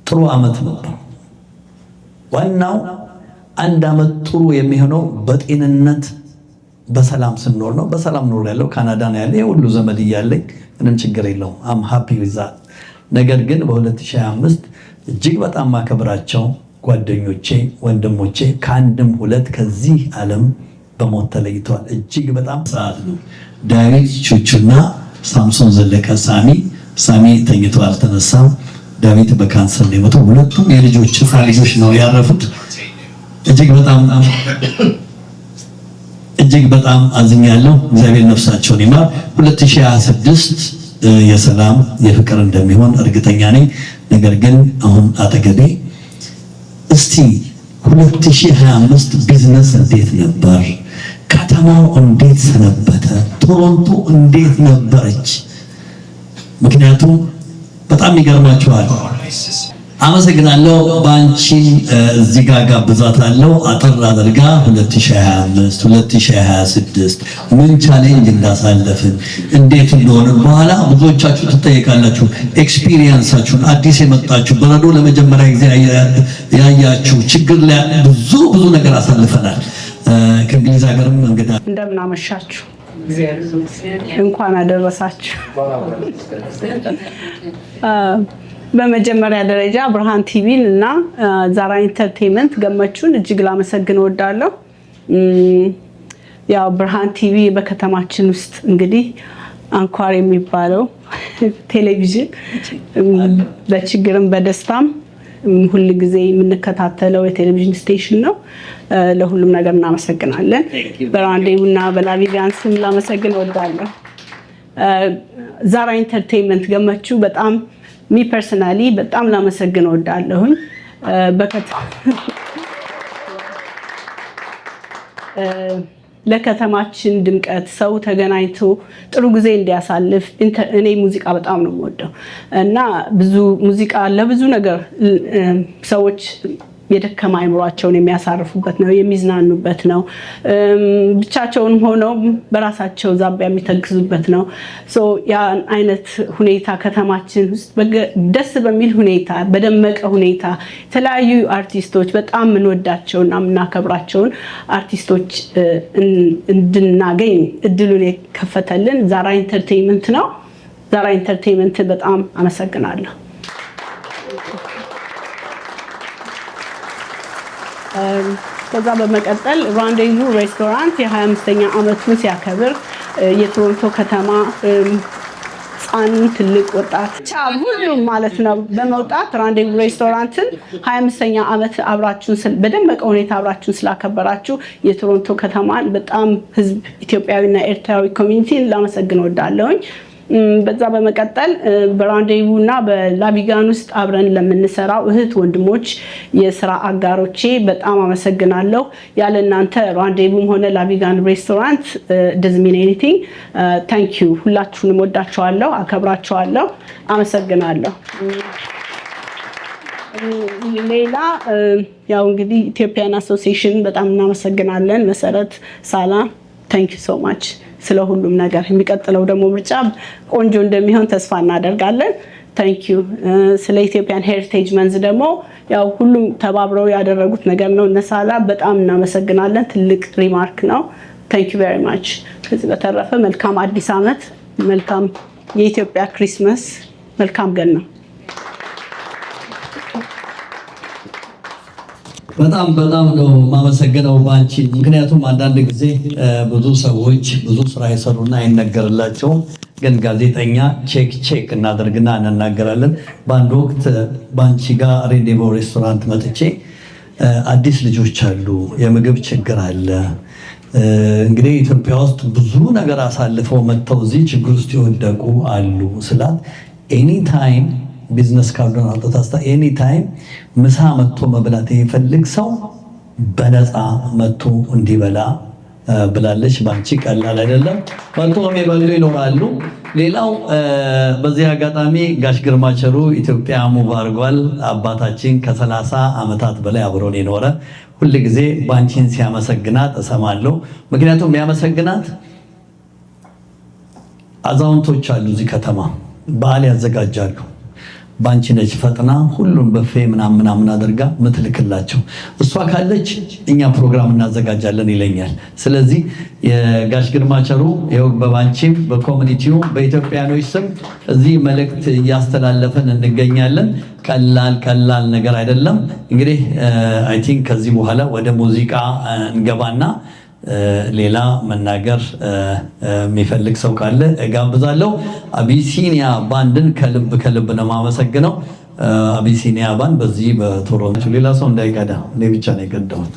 ጥሩ ዓመት ነበር። ዋናው አንድ ዓመት ጥሩ የሚሆነው በጤንነት በሰላም ስንኖር ነው። በሰላም ኖር ያለው ካናዳ ነው ያለ ሁሉ ዘመድ እያለኝ ምንም ችግር የለውም። አም ሃፒ ዊዝ ዛት። ነገር ግን በ2025 እጅግ በጣም ማከብራቸው ጓደኞቼ፣ ወንድሞቼ ከአንድም ሁለት ከዚህ ዓለም በሞት ተለይተዋል። እጅግ በጣም ሰዓት ነው። ዳዊት ቹቹና ሳምሶን ዘለቀ ሳሚ ተኝቶ አልተነሳም። ዳዊት በካንሰር ነው የሞተው። ሁለቱም የልጆች ልጆች ነው ያረፉት። እጅግ በጣም አዝኛለሁ። እግዚአብሔር ነፍሳቸውን ይማር። 2026 የሰላም የፍቅር እንደሚሆን እርግጠኛ ነኝ። ነገር ግን አሁን አጠገቤ እስቲ 2025 ቢዝነስ እንዴት ነበር? ከተማው እንዴት ሰነበተ? ቶሮንቶ እንዴት ነበረች? ምክንያቱም በጣም ይገርማችኋል። አመሰግናለሁ። ባንቺን እዚህ ጋር ጋብዛታለሁ። አጠር አድርጋ 2025 2026 ምን ቻሌንጅ እንዳሳለፍን እንዴት እንደሆነ በኋላ ብዙዎቻችሁ ትጠይቃላችሁ። ኤክስፒሪየንሳችሁን አዲስ የመጣችሁ በረዶ ለመጀመሪያ ጊዜ ያያችሁ ችግር ላይ ብዙ ነገር አሳልፈናል። ከእንግሊዝ ሀገርም እንግዳ እንደምን አመሻችሁ፣ እንኳን አደረሳችሁ። በመጀመሪያ ደረጃ ብርሃን ቲቪን እና ዛራ ኢንተርቴይንመንት ገመቹን እጅግ ላመሰግን እወዳለሁ። ያው ብርሃን ቲቪ በከተማችን ውስጥ እንግዲህ አንኳር የሚባለው ቴሌቪዥን በችግርም በደስታም ሁሉ ጊዜ የምንከታተለው የቴሌቪዥን ስቴሽን ነው። ለሁሉም ነገር እናመሰግናለን። በራንዴው እና በላቪጋን ስም ላመሰግን እወዳለሁ። ዛራ ኢንተርቴይንመንት ገመቹ በጣም ሚ ፐርሰናሊ በጣም ላመሰግን እወዳለሁኝ። ለከተማችን ድምቀት ሰው ተገናኝቶ ጥሩ ጊዜ እንዲያሳልፍ እኔ ሙዚቃ በጣም ነው የምወደው እና ብዙ ሙዚቃ ለብዙ ነገር ሰዎች የደከማ አይምሯቸውን የሚያሳርፉበት ነው፣ የሚዝናኑበት ነው። ብቻቸውንም ሆነው በራሳቸው ዛቢያ የሚተግዙበት ነው። ያን አይነት ሁኔታ ከተማችን ውስጥ ደስ በሚል ሁኔታ በደመቀ ሁኔታ የተለያዩ አርቲስቶች በጣም የምንወዳቸውና የምናከብራቸውን አርቲስቶች እንድናገኝ እድሉን የከፈተልን ዛራ ኢንተርቴይንመንት ነው። ዛራ ኢንተርቴይንመንት በጣም አመሰግናለሁ። ከዛ በመቀጠል ራንዴቩ ሬስቶራንት የ25ኛ ዓመቱን ሲያከብር የቶሮንቶ ከተማ ሕፃን ትልቅ ወጣት ሁሉም ማለት ነው በመውጣት ራንዴቩ ሬስቶራንትን 25ኛ ዓመት አብራችሁን በደመቀ ሁኔታ አብራችሁን ስላከበራችሁ የቶሮንቶ ከተማን በጣም ህዝብ ኢትዮጵያዊና ኤርትራዊ ኮሚኒቲን ላመሰግን እወዳለሁኝ። በዛ በመቀጠል በራንዴቩ እና በላቪጋን ውስጥ አብረን ለምንሰራው እህት ወንድሞች የስራ አጋሮቼ በጣም አመሰግናለሁ። ያለ እናንተ ራንዴቩም ሆነ ላቪጋን ሬስቶራንት doesn't mean anything. thank you ሁላችሁንም ወዳችኋለሁ፣ አከብራችኋለሁ፣ አመሰግናለሁ። ሌላ ያው እንግዲህ ኢትዮጵያን አሶሲዬሽን በጣም እናመሰግናለን። መሰረት ሳላ thank you so much ስለ ሁሉም ነገር። የሚቀጥለው ደግሞ ምርጫ ቆንጆ እንደሚሆን ተስፋ እናደርጋለን። ታንክ ዩ። ስለ ኢትዮጵያን ሄሪቴጅ መንዝ ደግሞ ያው ሁሉም ተባብረው ያደረጉት ነገር ነው። እነሳላ በጣም እናመሰግናለን። ትልቅ ሪማርክ ነው። ታንክ ዩ ቬሪ ማች። ከዚህ በተረፈ መልካም አዲስ ዓመት፣ መልካም የኢትዮጵያ ክሪስማስ፣ መልካም ገና። በጣም ነው የማመሰግነው ባንቺ። ምክንያቱም አንዳንድ ጊዜ ብዙ ሰዎች ብዙ ስራ የሰሩና አይነገርላቸውም፣ ግን ጋዜጠኛ ቼክ እናደርግና እንናገራለን። በአንድ ወቅት ባንቺ ጋር ራንዴቩ ሬስቶራንት መጥቼ አዲስ ልጆች አሉ፣ የምግብ ችግር አለ። እንግዲህ ኢትዮጵያ ውስጥ ብዙ ነገር አሳልፈው መጥተው እዚህ ችግር ውስጥ የወደቁ አሉ ስላት ኤኒታይም ቢዝነስ ካርዱን አውጥታ ኤኒታይም ምሳ መጥቶ መብላት የሚፈልግ ሰው በነፃ መጥቶ እንዲበላ ብላለች። ባንቺ ቀላል አይደለም። መጥቶ የሚበሉ ይኖራሉ። ሌላው በዚህ አጋጣሚ ጋሽ ግርማ ቸሩ ኢትዮጵያ ሙቭ አድርጓል። አባታችን ከ30 ዓመታት በላይ አብሮን የኖረ ሁል ጊዜ ባንቺን ሲያመሰግናት እሰማለሁ። ምክንያቱም የሚያመሰግናት አዛውንቶች አሉ እዚህ ከተማ በዓል ያዘጋጃሉ። ባንቺ ነች ፈጥና ሁሉም በፌ ምናምን አድርጋ ምትልክላቸው። እሷ ካለች እኛ ፕሮግራም እናዘጋጃለን ይለኛል። ስለዚህ የጋሽ ግርማ ቸሩ ይኸው በባንቺም በኮሚኒቲው በኢትዮጵያኖች ስም እዚህ መልእክት እያስተላለፈን እንገኛለን። ቀላል ነገር አይደለም። እንግዲህ አይ ቲንክ ከዚህ በኋላ ወደ ሙዚቃ እንገባና ሌላ መናገር የሚፈልግ ሰው ካለ እጋብዛለሁ። አቢሲኒያ ባንድን ከልብ ነው የማመሰግነው። አቢሲኒያ ባንድ በዚህ በቶሮንቶ ሌላ ሰው እንዳይቀዳ እኔ ብቻ ነው የቀዳሁት።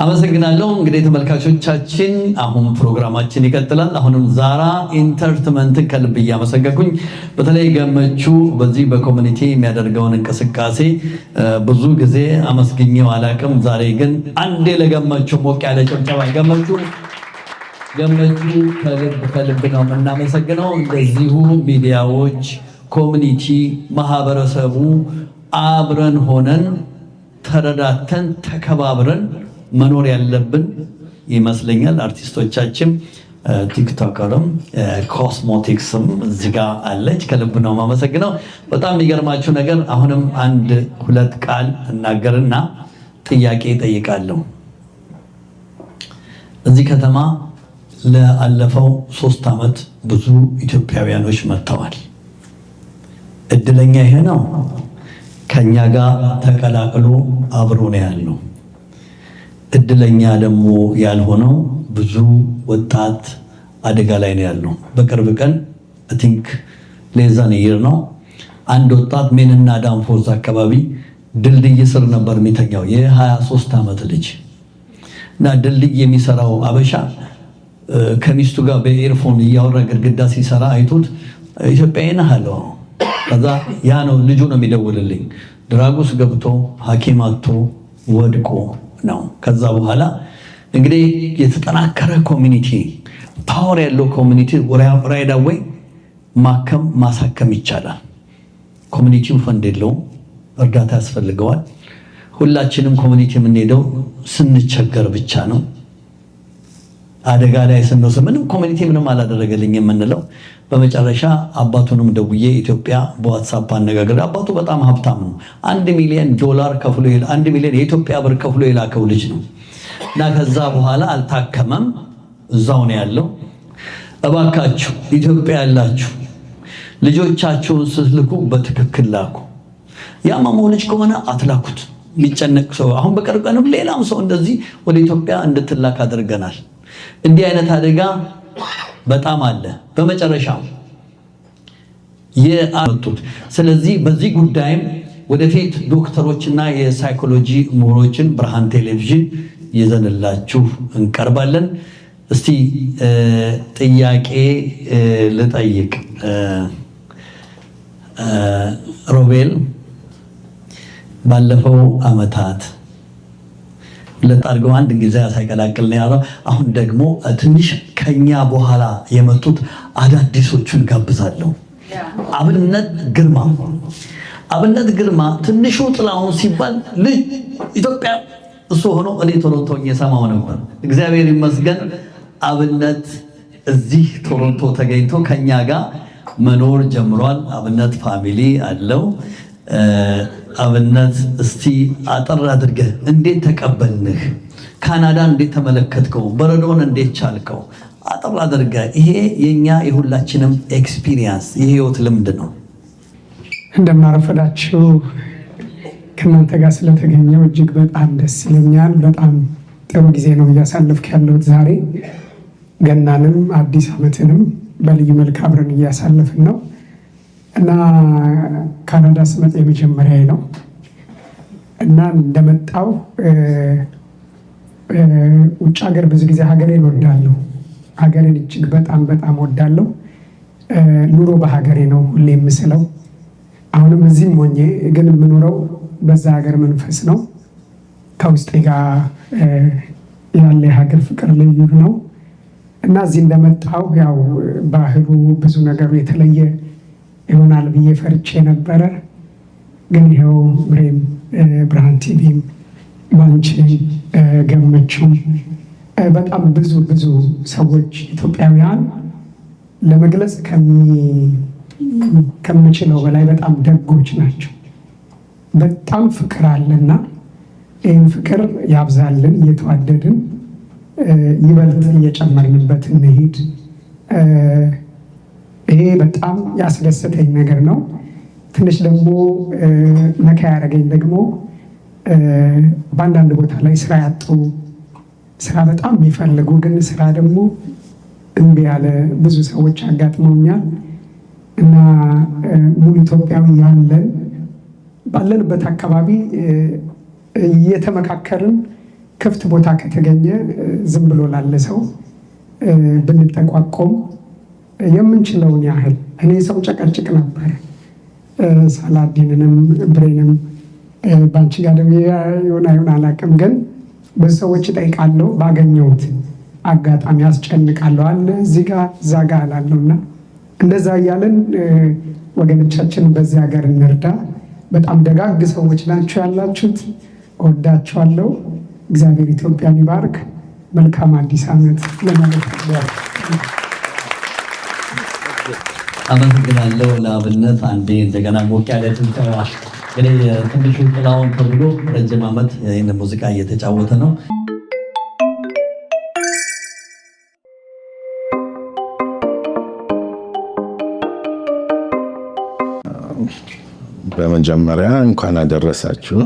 አመሰግናለሁ። እንግዲህ ተመልካቾቻችን አሁን ፕሮግራማችን ይቀጥላል። አሁንም ዛራ ኢንተርቴንመንትን ከልብ እያመሰገንኩኝ በተለይ ገመቹ በዚህ በኮሚኒቲ የሚያደርገውን እንቅስቃሴ ብዙ ጊዜ አመስግኘው አላቅም። ዛሬ ግን አንዴ ለገመቹ ሞቅ ያለ ጭብጨባ። ገመቹ ከልብ ነው የምናመሰግነው። እንደዚሁ ሚዲያዎች፣ ኮሚኒቲ፣ ማህበረሰቡ አብረን ሆነን ተረዳተን ተከባብረን መኖር ያለብን ይመስለኛል። አርቲስቶቻችን ቲክቶከርም ኮስሞቲክስም እዚህ ጋር አለች። ከልብ ነው የማመሰግነው። በጣም የሚገርማችሁ ነገር አሁንም 1-2 ቃል እናገርና ጥያቄ ጠይቃለሁ። እዚህ ከተማ ለአለፈው 3 ዓመት ብዙ ኢትዮጵያውያኖች መጥተዋል። እድለኛ ይሄ ነው ከኛ ጋር ተቀላቅሎ አብሮ ነው ያለው። እድለኛ ደግሞ ያልሆነው ብዙ ወጣት አደጋ ላይ ነው ያለው። በቅርብ ቀን አይ ቲንክ ሌዛን ይር ነው አንድ ወጣት ሜንና ዳንፎዝ አካባቢ ድልድይ ስር ነበር የሚተኛው የ23 ዓመት ልጅ እና ድልድይ የሚሰራው አበሻ ከሚስቱ ጋር በኤርፎን እያወራ ግድግዳ ሲሰራ አይቶት ኢትዮጵያዊ ነህ አለው። ከዛ ያ ነው ልጁ ነው የሚደውልልኝ ድራጉስ ገብቶ ሐኪም አጥቶ ወድቆ ነው። ከዛ በኋላ እንግዲህ የተጠናከረ ኮሚኒቲ ፓወር ያለው ኮሚኒቲ ራይዳ ወይ ማሳከም ይቻላል። ኮሚኒቲው ፈንድ የለውም፣ እርዳታ ያስፈልገዋል። ሁላችንም ኮሚኒቲ የምንሄደው ስንቸገር ብቻ ነው። አደጋ ላይ ስንወስድ ምንም ኮሚኒቲ ምንም አላደረገልኝ የምንለው በመጨረሻ አባቱንም ደውዬ ኢትዮጵያ በዋትሳፕ አነጋገር። አባቱ በጣም ሀብታም ነው። $1 ሚሊዮን ከፍሎ 1 ሚሊዮን የኢትዮጵያ ብር ከፍሎ የላከው ልጅ ነው እና ከዛ በኋላ አልታከመም፣ እዛው ነው ያለው። እባካችሁ ኢትዮጵያ ያላችሁ ልጆቻችሁን ስትልኩ በትክክል ላኩ። ያመመው ልጅ ከሆነ አትላኩት። የሚጨነቅ ሰው አሁን በቅርብ ቀንም ሌላም ሰው እንደዚህ ወደ ኢትዮጵያ እንድትላክ አድርገናል። እንዲህ አይነት አደጋ በጣም አለ። በመጨረሻ የአመጡት ስለዚህ በዚህ ጉዳይም ወደፊት ዶክተሮችና የሳይኮሎጂ ምሁሮችን ብርሃን ቴሌቪዥን ይዘንላችሁ እንቀርባለን። እስቲ ጥያቄ ልጠይቅ። ሮቤል ባለፈው አመታት ለጣርገው አንድ ጊዜ ሳይቀላቅል ነው ያለው። አሁን ደግሞ ትንሽ ከኛ በኋላ የመጡት አዳዲሶቹን ጋብዛለሁ። አብነት ግርማ ትንሹ ጥላሁን ሲባል ልጅ ኢትዮጵያ እሱ ሆኖ እኔ ቶሮንቶ እየሰማው ነበር። እግዚአብሔር ይመስገን አብነት እዚህ ቶሮንቶ ተገኝቶ ከኛ ጋር መኖር ጀምሯል። አብነት ፋሚሊ አለው። አብነት እስቲ አጠር አድርገህ እንዴት ተቀበልንህ? ካናዳ እንዴት ተመለከትከው? በረዶን እንዴት ቻልከው? አጠር አድርገህ። ይሄ የኛ የሁላችንም ኤክስፒሪየንስ የህይወት ልምድ ነው። እንደማረፈዳችሁ ከእናንተ ጋር ስለተገኘው እጅግ በጣም ደስ ይለኛል። በጣም ጥሩ ጊዜ ነው እያሳለፍክ ያለሁት። ዛሬ ገናንም አዲስ ዓመትንም በልዩ መልክ አብረን እያሳለፍን ነው እና ካናዳ ስመጣ የመጀመሪያ ነው። እና እንደመጣው ውጭ ሀገር ብዙ ጊዜ ሀገሬን ወዳለሁ። ሀገሬን እጅግ በጣም በጣም ወዳለሁ። ኑሮ በሀገሬ ነው ሁሌ የምስለው። አሁንም እዚህም ሆኜ ግን የምኖረው በዛ ሀገር መንፈስ ነው። ከውስጤ ጋር ያለ የሀገር ፍቅር ልዩ ነው እና እዚህ እንደመጣው ያው ባህሉ ብዙ ነገሩ የተለየ ይሆናል ብዬ ፈርቼ ነበረ። ግን ይኸው ብሬም ብርሃን ቲቪም ባንቺም ገመችም በጣም ብዙ ሰዎች ኢትዮጵያውያን ለመግለጽ ከምችለው በላይ በጣም ደጎች ናቸው። በጣም ፍቅር አለና ይህን ፍቅር ያብዛልን፣ እየተዋደድን ይበልጥ እየጨመርንበት እንሂድ። ይሄ በጣም ያስደሰተኝ ነገር ነው። ትንሽ ደግሞ ነካ ያደረገኝ ደግሞ በአንዳንድ ቦታ ላይ ስራ ያጡ ስራ በጣም የሚፈልጉ ግን ስራ ደግሞ እምቢ ያለ ብዙ ሰዎች አጋጥመውኛል እና ሙሉ ኢትዮጵያዊ ያለን ባለንበት አካባቢ እየተመካከርን ክፍት ቦታ ከተገኘ ዝም ብሎ ላለ ሰው ብንጠቋቆም የምንችለውን ያህል እኔ ሰው ጨቀጭቅ ነበር። ሳላዲንንም ብሬንም ባንቺ ጋር ደግሞ ይሆን አይሆን አላውቅም፣ ግን ብዙ ሰዎች እጠይቃለሁ። ባገኘሁት አጋጣሚ ያስጨንቃለሁ አለ እዚህ ጋር እዛ ጋር አላለሁ እና እንደዛ እያለን ወገኖቻችን በዚህ ሀገር እንርዳ። በጣም ደጋግ ሰዎች ናቸው ያላችሁት። እወዳችኋለሁ። እግዚአብሔር ኢትዮጵያን ይባርክ። መልካም አዲስ ዓመት ለማለት ነው። አመሰግናለሁ። ለአብነት አንዴ እንደገና ሞቅ ያለ ጭብጨባ። እንግዲህ ትንሹ ጥላሁን ተብሎ ረጅም ዓመት ይህን ሙዚቃ እየተጫወተ ነው። በመጀመሪያ እንኳን አደረሳችሁ።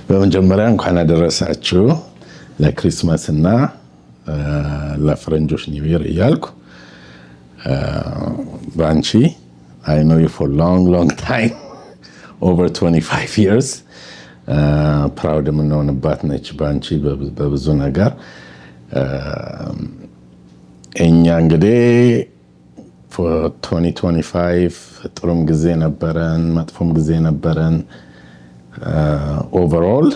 በመጀመሪያ እንኳን አደረሳችሁ ለክሪስማስ እና ለፈረንጆች ኒው ይር እያልኩ ባንቺ I know you for long time, over 25 years. Proud የምንሆንባት ነች ባንቺ በብዙ ነገር። እኛ እንግዲህ for 2025 ጥሩም ጊዜ ነበረን፣ መጥፎም ጊዜ ነበረን። ኦቨርኦል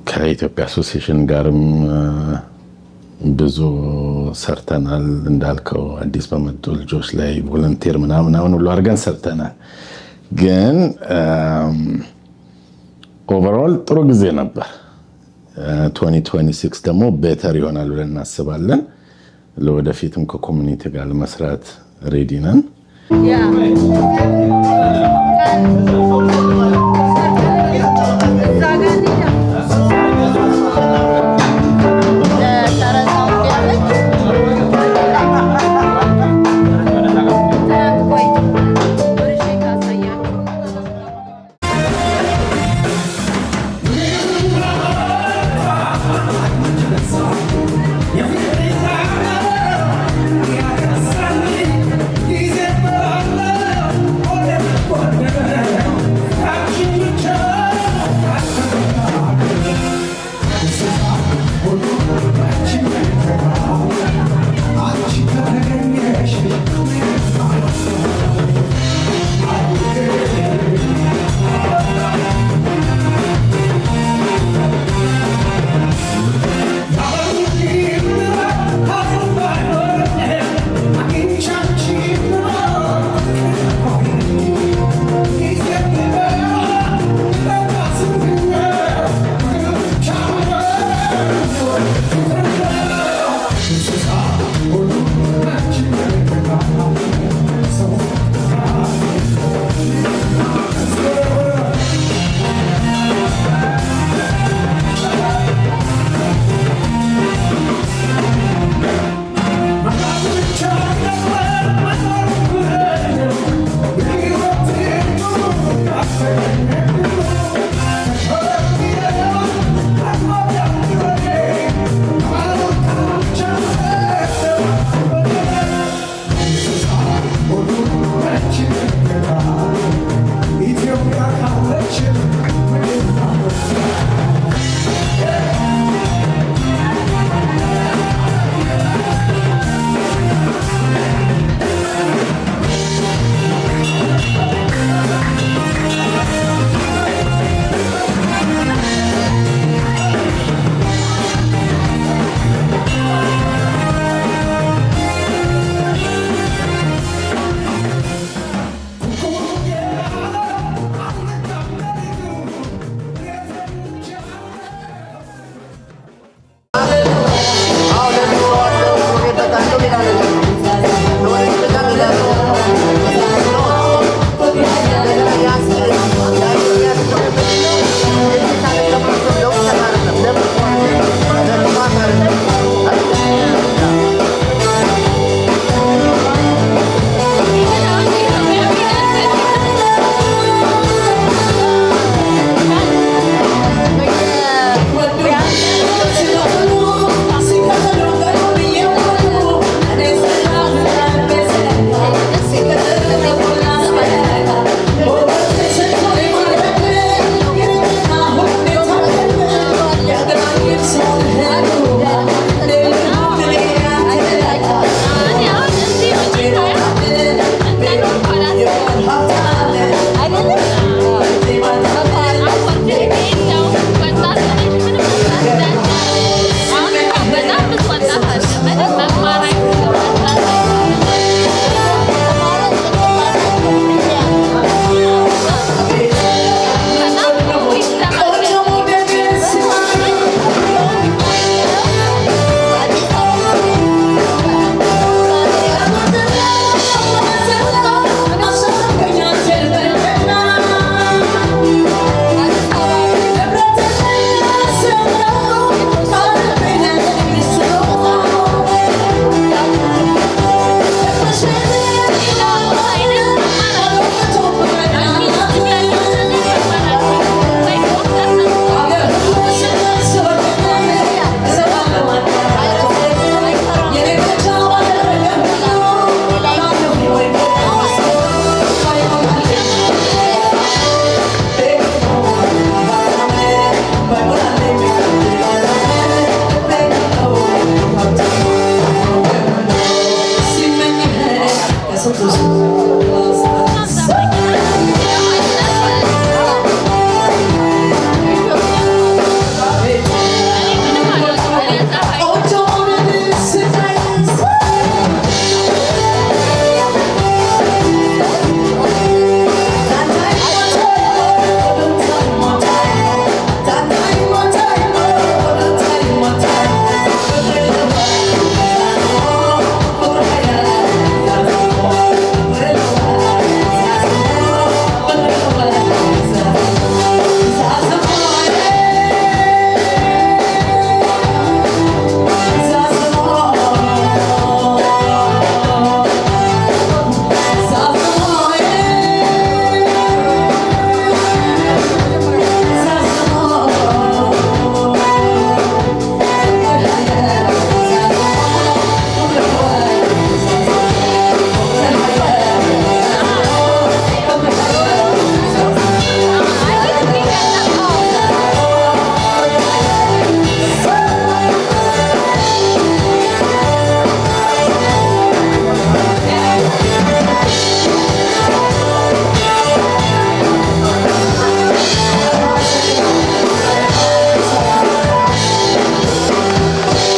ከኢትዮጵያ አሶሲዬሽን ጋርም ብዙ ሰርተናል። እንዳልከው አዲስ በመጡ ልጆች ላይ ቮለንቲር ምናምን ሁሉ አድርገን ሰርተናል። ግን ኦቨርኦል ጥሩ ጊዜ ነበር። 2026 ደግሞ ቤተር ይሆናል ብለን እናስባለን። ለወደፊትም ከኮሚኒቲ ጋር ለመስራት ሬዲ ነን።